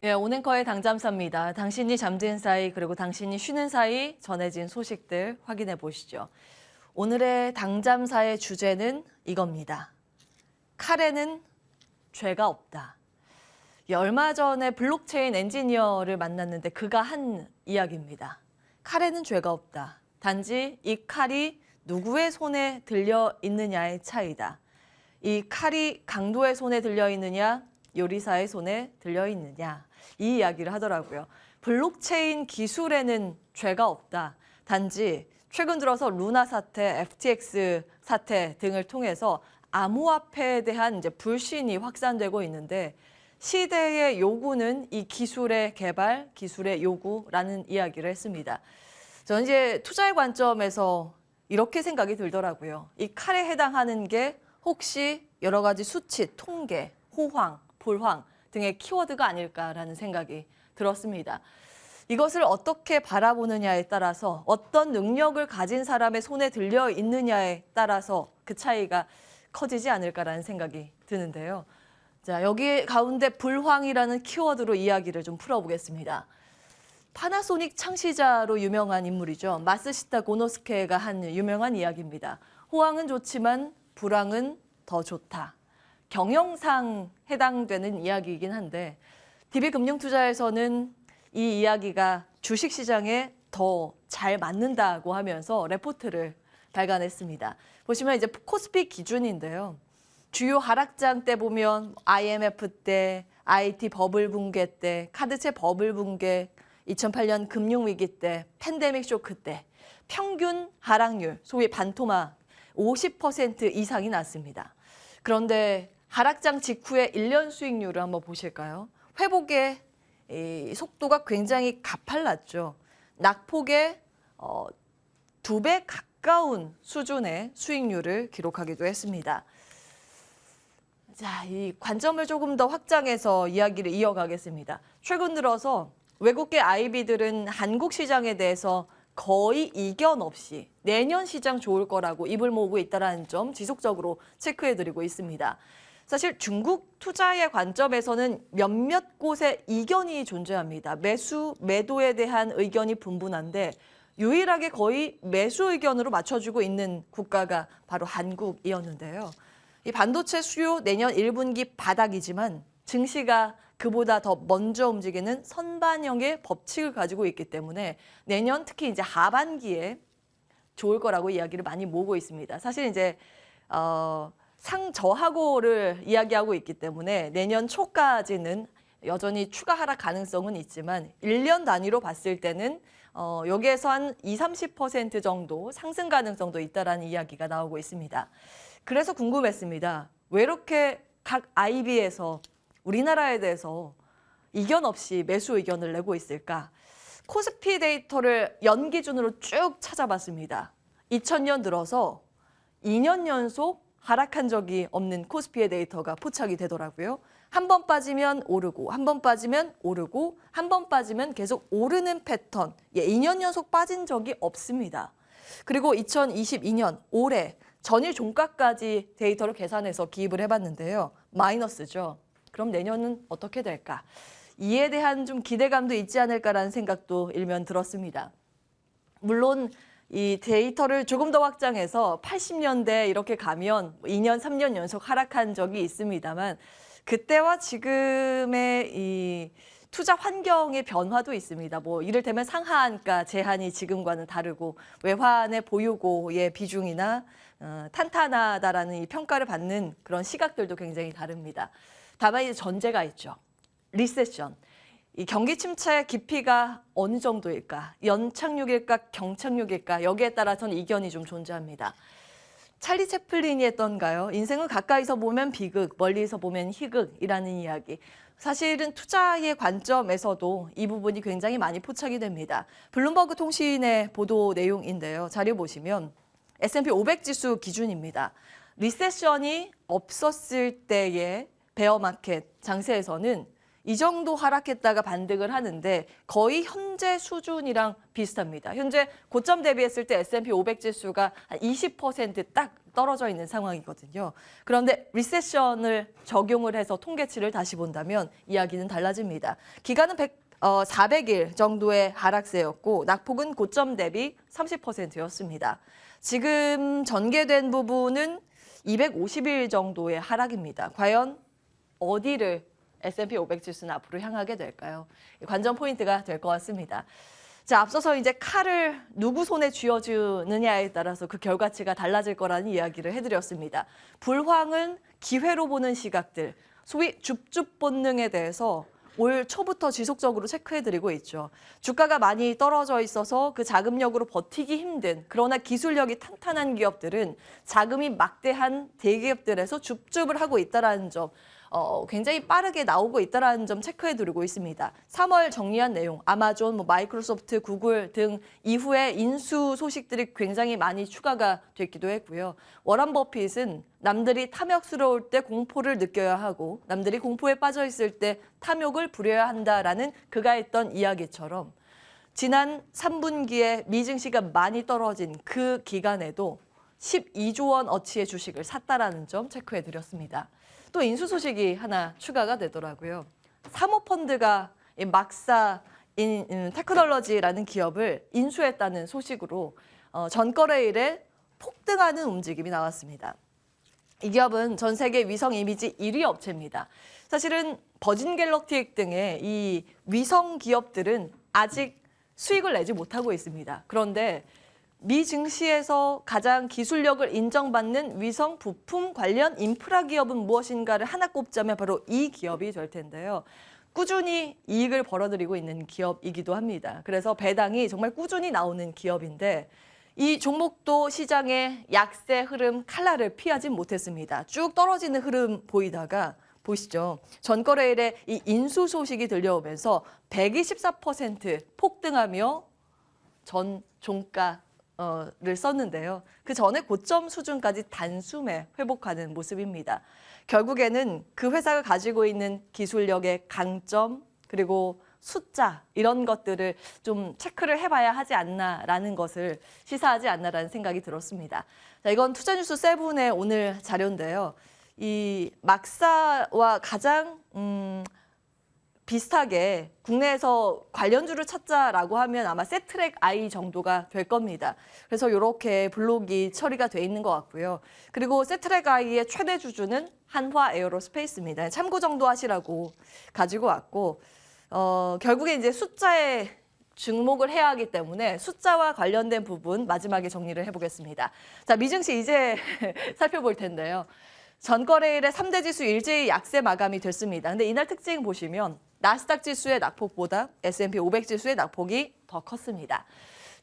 예, 오늘커의 당잠사입니다. 당신이 잠든 사이 그리고 당신이 쉬는 사이 전해진 소식들 확인해 보시죠. 오늘의 당잠사의 주제는 이겁니다. 칼에는 죄가 없다. 얼마 전에 블록체인 엔지니어를 만났는데 그가 한 이야기입니다. 칼에는 죄가 없다. 단지 이 칼이 누구의 손에 들려 있느냐의 차이다. 이 칼이 강도의 손에 들려 있느냐, 요리사의 손에 들려 있느냐, 이 이야기를 하더라고요. 블록체인 기술에는 죄가 없다. 단지 최근 들어서 루나 사태, FTX 사태 등을 통해서 암호화폐에 대한 이제 불신이 확산되고 있는데 시대의 요구는 이 기술의 개발, 기술의 요구라는 이야기를 했습니다. 저는 이제 투자의 관점에서 이렇게 생각이 들더라고요. 이 칼에 해당하는 게 혹시 여러 가지 수치, 통계, 호황, 불황 등의 키워드가 아닐까라는 생각이 들었습니다. 이것을 어떻게 바라보느냐에 따라서 어떤 능력을 가진 사람의 손에 들려 있느냐에 따라서 그 차이가 커지지 않을까라는 생각이 드는데요. 자, 여기 가운데 불황이라는 키워드로 이야기를 좀 풀어보겠습니다. 파나소닉 창시자로 유명한 인물이죠. 마스시타 고노스케가 한 유명한 이야기입니다. 호황은 좋지만 불황은 더 좋다. 경영상 해당되는 이야기이긴 한데 DB금융투자에서는 이 이야기가 주식시장에 더 잘 맞는다고 하면서 레포트를 발간했습니다. 보시면 이제 코스피 기준인데요. 주요 하락장 때 보면 IMF 때, IT 버블 붕괴 때, 카드채 버블 붕괴, 2008년 금융위기 때, 팬데믹 쇼크 때 평균 하락률, 소위 반토막 50% 이상이 났습니다. 그런데 하락장 직후의 1년 수익률을 한번 보실까요? 회복의 속도가 굉장히 가팔랐죠. 낙폭의 2배 가까운 수준의 수익률을 기록하기도 했습니다. 자, 이 관점을 조금 더 확장해서 이야기를 이어가겠습니다. 최근 들어서 외국계 IB들은 한국 시장에 대해서 거의 이견 없이 내년 시장 좋을 거라고 입을 모으고 있다는 점 지속적으로 체크해드리고 있습니다. 사실 중국 투자의 관점에서는 몇몇 곳에 이견이 존재합니다. 매수, 매도에 대한 의견이 분분한데 유일하게 거의 매수 의견으로 맞춰주고 있는 국가가 바로 한국이었는데요. 이 반도체 수요 내년 1분기 바닥이지만 증시가 그보다 더 먼저 움직이는 선반영의 법칙을 가지고 있기 때문에 내년 특히 이제 하반기에 좋을 거라고 이야기를 많이 모으고 있습니다. 사실 이제 상저하고를 이야기하고 있기 때문에 내년 초까지는 여전히 추가 하락 가능성은 있지만 1년 단위로 봤을 때는 여기에서 한 20-30% 정도 상승 가능성도 있다라는 이야기가 나오고 있습니다. 그래서 궁금했습니다. 왜 이렇게 각 IB에서 우리나라에 대해서 이견 없이 매수 의견을 내고 있을까? 코스피 데이터를 연 기준으로 쭉 찾아봤습니다. 2000년 들어서 2년 연속 하락한 적이 없는 코스피의 데이터가 포착이 되더라고요. 한 번 빠지면 오르고, 한 번 빠지면 오르고, 한 번 빠지면 계속 오르는 패턴. 2년 연속 빠진 적이 없습니다. 그리고 2022년 올해 전일 종가까지 데이터를 계산해서 기입을 해봤는데요. 마이너스죠. 그럼 내년은 어떻게 될까? 이에 대한 좀 기대감도 있지 않을까라는 생각도 일면 들었습니다. 물론 이 데이터를 조금 더 확장해서 80년대 이렇게 가면 2년, 3년 연속 하락한 적이 있습니다만 그때와 지금의 이 투자 환경의 변화도 있습니다. 뭐 이를테면 상한가 제한이 지금과는 다르고 외환의 보유고의 비중이나 탄탄하다라는 이 평가를 받는 그런 시각들도 굉장히 다릅니다. 다만 이제 전제가 있죠. 리세션. 이 경기 침체의 깊이가 어느 정도일까? 연착륙일까? 경착륙일까? 여기에 따라서는 이견이 좀 존재합니다. 찰리 채플린이 했던가요? 인생은 가까이서 보면 비극, 멀리서 보면 희극이라는 이야기. 사실은 투자의 관점에서도 이 부분이 굉장히 많이 포착이 됩니다. 블룸버그 통신의 보도 내용인데요. 자료 보시면 S&P 500 지수 기준입니다. 리세션이 없었을 때의 베어마켓 장세에서는 이 정도 하락했다가 반등을 하는데 거의 현재 수준이랑 비슷합니다. 현재 고점 대비했을 때 S&P 500 지수가 한 20% 떨어져 있는 상황이거든요. 그런데 리세션을 적용을 해서 통계치를 다시 본다면 이야기는 달라집니다. 기간은 400일 정도의 하락세였고 낙폭은 고점 대비 30%였습니다. 지금 전개된 부분은 250일 정도의 하락입니다. 과연 어디를 S&P 500 지수는 앞으로 향하게 될까요? 관전 포인트가 될 것 같습니다. 자, 앞서서 이제 칼을 누구 손에 쥐어주느냐에 따라서 그 결과치가 달라질 거라는 이야기를 해드렸습니다. 불황은 기회로 보는 시각들, 소위 줍줍 본능에 대해서 올 초부터 지속적으로 체크해드리고 있죠. 주가가 많이 떨어져 있어서 그 자금력으로 버티기 힘든 그러나 기술력이 탄탄한 기업들은 자금이 막대한 대기업들에서 줍줍을 하고 있다는 점 굉장히 빠르게 나오고 있다는 점 체크해드리고 있습니다. 3월 정리한 내용, 아마존, 마이크로소프트, 구글 등 이후에 인수 소식들이 굉장히 많이 추가가 됐기도 했고요. 워런 버핏은 남들이 탐욕스러울 때 공포를 느껴야 하고 남들이 공포에 빠져 있을 때 탐욕을 부려야 한다라는 그가 했던 이야기처럼 지난 3분기에 미증시가 많이 떨어진 그 기간에도 12조 원 어치의 주식을 샀다라는 점 체크해드렸습니다. 또 인수 소식이 하나 추가가 되더라고요. 사모펀드가 막사 테크놀로지라는 기업을 인수했다는 소식으로 전거래일에 폭등하는 움직임이 나왔습니다. 이 기업은 전 세계 위성 이미지 1위 업체입니다. 사실은 버진 갤럭틱 등의 이 위성 기업들은 아직 수익을 내지 못하고 있습니다. 그런데 미 증시에서 가장 기술력을 인정받는 위성 부품 관련 인프라 기업은 무엇인가를 하나 꼽자면 바로 이 기업이 될 텐데요. 꾸준히 이익을 벌어들이고 있는 기업이기도 합니다. 그래서 배당이 정말 꾸준히 나오는 기업인데 이 종목도 시장의 약세 흐름 칼날을 피하진 못했습니다. 쭉 떨어지는 흐름 보이다가 보시죠. 전거래일에 이 인수 소식이 들려오면서 124% 폭등하며 전 종가를 썼는데요. 그 전에 고점 수준까지 단숨에 회복하는 모습입니다. 결국에는 그 회사가 가지고 있는 기술력의 강점 그리고 숫자 이런 것들을 좀 체크를 해봐야 하지 않나라는 것을 시사하지 않나라는 생각이 들었습니다. 자, 이건 투자뉴스 7의 오늘 자료인데요. 이 막사와 가장 비슷하게 국내에서 관련주를 찾자라고 하면 아마 세트랙 I 정도가 될 겁니다. 그래서 이렇게 블록이 처리가 돼 있는 것 같고요. 그리고 세트랙 I의 최대 주주는 한화 에어로스페이스입니다. 참고 정도 하시라고 가지고 왔고 결국에 이제 숫자에 주목을 해야 하기 때문에 숫자와 관련된 부분 마지막에 정리를 해보겠습니다. 자, 미증시 이제 살펴볼 텐데요. 전거래일에 3대 지수 일제히 약세 마감이 됐습니다. 근데 이날 특징 보시면 나스닥 지수의 낙폭보다 S&P 500 지수의 낙폭이 더 컸습니다.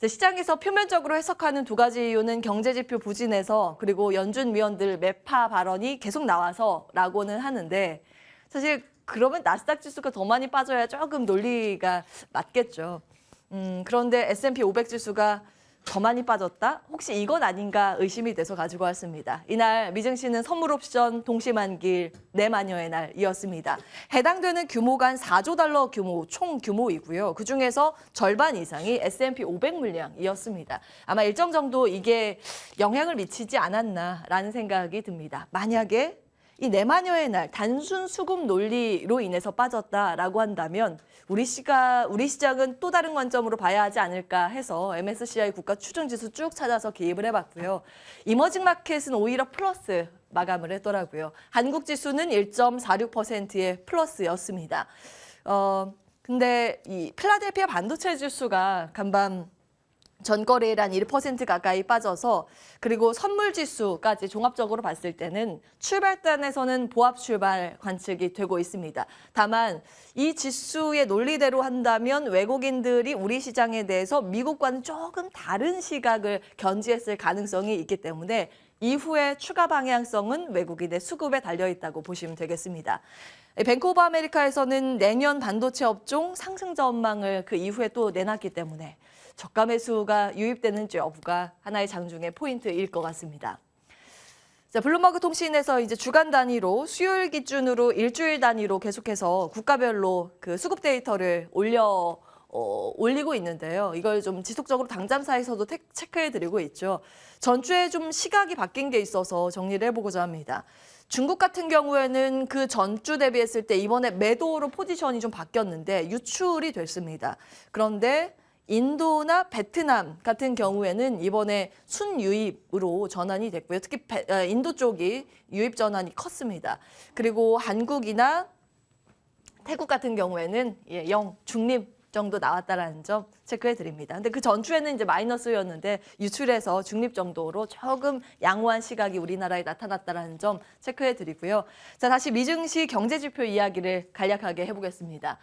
시장에서 표면적으로 해석하는 두 가지 이유는 경제지표 부진에서 그리고 연준 위원들 매파 발언이 계속 나와서라고는 하는데 사실 그러면 나스닥 지수가 더 많이 빠져야 조금 논리가 맞겠죠. 그런데 S&P 500 지수가 더 많이 빠졌다? 혹시 이건 아닌가 의심이 돼서 가지고 왔습니다. 이날 미증시는 선물 옵션 동시만길 내마녀의 날이었습니다. 해당되는 규모가 한 4조 달러 규모 총 규모이고요. 그중에서 절반 이상이 S&P 500 물량이었습니다. 아마 일정 정도 이게 영향을 미치지 않았나라는 생각이 듭니다. 만약에 이 내마녀의 날 단순 수급 논리로 인해서 빠졌다라고 한다면 우리 시장은 또 다른 관점으로 봐야 하지 않을까 해서 MSCI 국가 추정지수 쭉 찾아서 기입을 해봤고요. 이머징 마켓은 오히려 플러스 마감을 했더라고요. 한국 지수는 1.46%의 플러스였습니다. 근데 이 필라델피아 반도체 지수가 간밤 전거래일 한 1% 가까이 빠져서 그리고 선물 지수까지 종합적으로 봤을 때는 출발단에서는 보합 출발 관측이 되고 있습니다. 다만 이 지수의 논리대로 한다면 외국인들이 우리 시장에 대해서 미국과는 조금 다른 시각을 견지했을 가능성이 있기 때문에 이후에 추가 방향성은 외국인의 수급에 달려있다고 보시면 되겠습니다. 뱅크 오브 아메리카에서는 내년 반도체 업종 상승 전망을 그 이후에 또 내놨기 때문에 저가 매수가 유입되는지 여부가 하나의 장중의 포인트일 것 같습니다. 자, 블룸버그 통신에서 이제 주간 단위로 수요일 기준으로 일주일 단위로 계속해서 국가별로 그 수급 데이터를 올리고 있는데요. 이걸 좀 지속적으로 당잠사에서도 체크해드리고 있죠. 전주에 좀 시각이 바뀐 게 있어서 정리를 해보고자 합니다. 중국 같은 경우에는 그 전주 대비했을 때 이번에 매도로 포지션이 좀 바뀌었는데 유출이 됐습니다. 그런데 인도나 베트남 같은 경우에는 이번에 순유입으로 전환이 됐고요. 특히 인도 쪽이 유입 전환이 컸습니다. 그리고 한국이나 태국 같은 경우에는 0 중립 정도 나왔다라는 점 체크해 드립니다. 근데 그 전주에는 이제 마이너스였는데 유출해서 중립 정도로 조금 양호한 시각이 우리나라에 나타났다라는 점 체크해 드리고요. 자, 다시 미증시 경제 지표 이야기를 간략하게 해보겠습니다.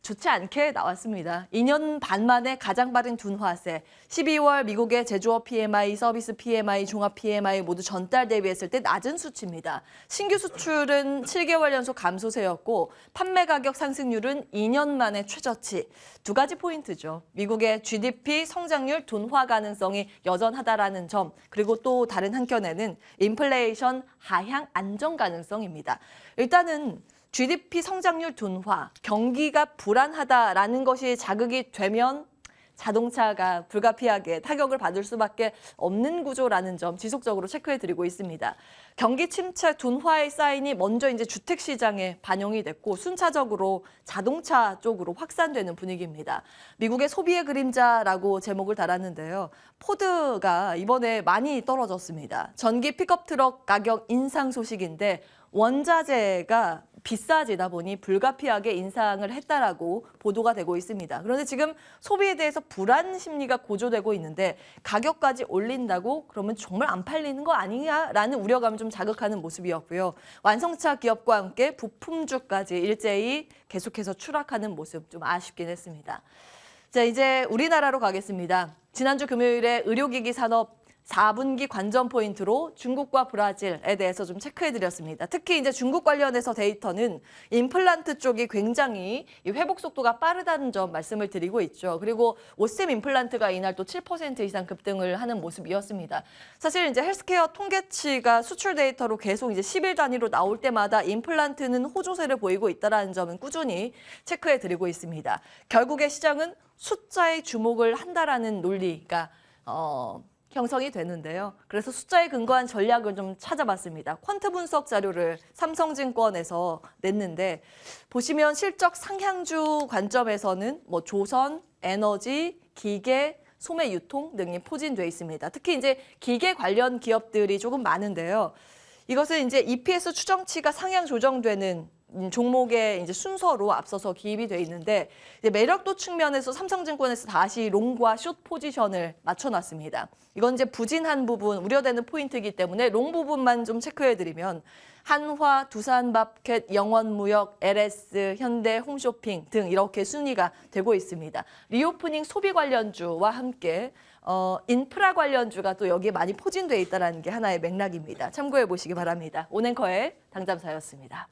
좋지 않게 나왔습니다. 2년 반 만에 가장 빠른 둔화세. 12월 미국의 제조업 PMI, 서비스 PMI, 종합 PMI 모두 전달 대비했을 때 낮은 수치입니다. 신규 수출은 7개월 연속 감소세였고 판매 가격 상승률은 2년 만에 최저치. 두 가지 포인트죠. 미국의 GDP 성장률 둔화 가능성이 여전하다라는 점, 그리고 또 다른 한켠에는 인플레이션 하향 안정 가능성입니다. 일단은 GDP 성장률 둔화, 경기가 불안하다라는 것이 자극이 되면 자동차가 불가피하게 타격을 받을 수밖에 없는 구조라는 점 지속적으로 체크해드리고 있습니다. 경기 침체 둔화의 사인이 먼저 이제 주택 시장에 반영이 됐고 순차적으로 자동차 쪽으로 확산되는 분위기입니다. 미국의 소비의 그림자라고 제목을 달았는데요. 포드가 이번에 많이 떨어졌습니다. 전기 픽업 트럭 가격 인상 소식인데 원자재가 비싸지다 보니 불가피하게 인상을 했다라고 보도가 되고 있습니다. 그런데 지금 소비에 대해서 불안 심리가 고조되고 있는데 가격까지 올린다고 그러면 정말 안 팔리는 거 아니냐라는 우려감을 좀 자극하는 모습이었고요. 완성차 기업과 함께 부품주까지 일제히 계속해서 추락하는 모습 좀 아쉽긴 했습니다. 자, 이제 우리나라로 가겠습니다. 지난주 금요일에 의료기기 산업 4분기 관전 포인트로 중국과 브라질에 대해서 좀 체크해드렸습니다. 특히 이제 중국 관련해서 데이터는 임플란트 쪽이 굉장히 회복 속도가 빠르다는 점 말씀을 드리고 있죠. 그리고 오셈 임플란트가 이날 또 7% 이상 급등을 하는 모습이었습니다. 사실 이제 헬스케어 통계치가 수출 데이터로 계속 이제 10일 단위로 나올 때마다 임플란트는 호조세를 보이고 있다는 점은 꾸준히 체크해드리고 있습니다. 결국에 시장은 숫자에 주목을 한다라는 논리가 형성이 되는데요. 그래서 숫자에 근거한 전략을 좀 찾아봤습니다. 퀀트 분석 자료를 삼성증권에서 냈는데 보시면 실적 상향주 관점에서는 조선, 에너지, 기계, 소매 유통 등이 포진돼 있습니다. 특히 이제 기계 관련 기업들이 조금 많은데요. 이것은 이제 EPS 추정치가 상향 조정되는 종목의 이제 순서로 앞서서 기입이 돼 있는데 이제 매력도 측면에서 삼성증권에서 다시 롱과 숏 포지션을 맞춰놨습니다. 이건 이제 부진한 부분, 우려되는 포인트이기 때문에 롱 부분만 좀 체크해드리면 한화, 두산마켓, 영원무역, LS, 현대, 홈쇼핑 등 이렇게 순위가 되고 있습니다. 리오프닝 소비 관련주와 함께 인프라 관련주가 또 여기에 많이 포진돼 있다는 게 하나의 맥락입니다. 참고해 보시기 바랍니다. 온앵커의 당잠사였습니다.